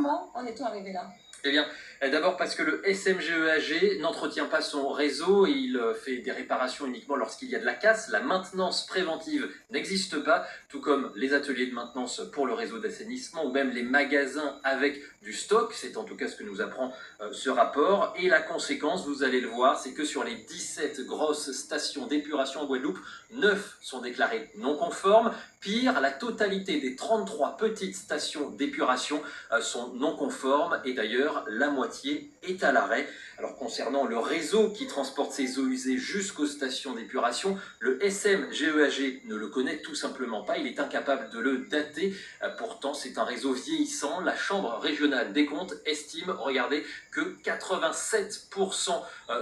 Comment en est-on arrivé là? Eh bien, d'abord parce que le SMGEAG n'entretient pas son réseau, il fait des réparations uniquement lorsqu'il y a de la casse. La maintenance préventive n'existe pas, tout comme les ateliers de maintenance pour le réseau d'assainissement ou même les magasins avec du stock. C'est en tout cas ce que nous apprend ce rapport. Et la conséquence, vous allez le voir, c'est que sur les 17 grosses stations d'épuration en Guadeloupe, 9 sont déclarées non conformes. Pire, la totalité des 33 petites stations d'épuration sont non conformes et d'ailleurs la moitié est à l'arrêt. Alors concernant le réseau qui transporte ces eaux usées jusqu'aux stations d'épuration, le SMGEAG ne le connaît tout simplement pas, il est incapable de le dater. Pourtant c'est un réseau vieillissant. La Chambre régionale des comptes estime, regardez, que 87%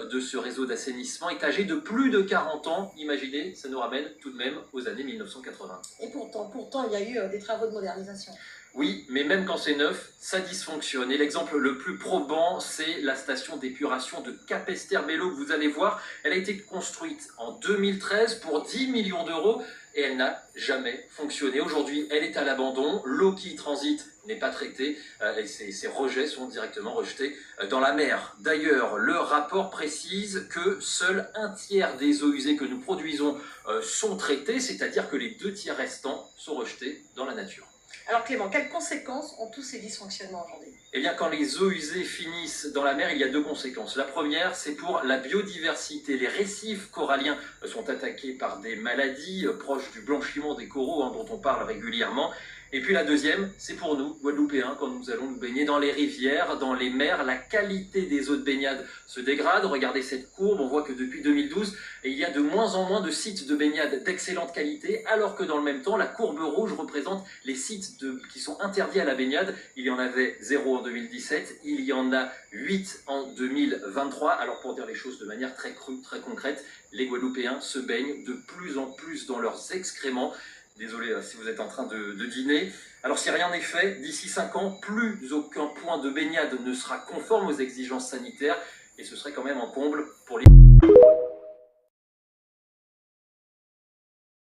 de ce réseau d'assainissement est âgé de plus de 40 ans. Imaginez, ça nous ramène tout de même aux années 1980. Et pourtant, il y a eu des travaux de modernisation. Oui, mais même quand c'est neuf, ça dysfonctionne. Et l'exemple le plus probant, c'est la station d'épuration de Capesterre-Belle-Eau que vous allez voir. Elle a été construite en 2013 pour 10 millions d'euros et elle n'a jamais fonctionné. Aujourd'hui, elle est à l'abandon. L'eau qui y transite n'est pas traitée et ses rejets sont directement rejetés dans la mer. D'ailleurs, le rapport précise que seul un tiers des eaux usées que nous produisons sont traitées, c'est-à-dire que les 2 tiers restants sont rejetés dans la nature. Alors Clément, quelles conséquences ont tous ces dysfonctionnements aujourd'hui? Eh bien, quand les eaux usées finissent dans la mer, il y a 2 conséquences. La première, c'est pour la biodiversité. Les récifs coralliens sont attaqués par des maladies proches du blanchiment des coraux, dont on parle régulièrement. Et puis la deuxième, c'est pour nous, Guadeloupéens, quand nous allons nous baigner dans les rivières, dans les mers, la qualité des eaux de baignade se dégrade. Regardez cette courbe, on voit que depuis 2012, il y a de moins en moins de sites de baignade d'excellente qualité, alors que dans le même temps, la courbe rouge représente les sites qui sont interdits à la baignade. Il y en avait 0 en 2017, il y en a 8 en 2023. Alors pour dire les choses de manière très crue, très concrète, les Guadeloupéens se baignent de plus en plus dans leurs excréments. Désolé si vous êtes en train de dîner. Alors si rien n'est fait, d'ici 5 ans, plus aucun point de baignade ne sera conforme aux exigences sanitaires et ce serait quand même un comble pour les...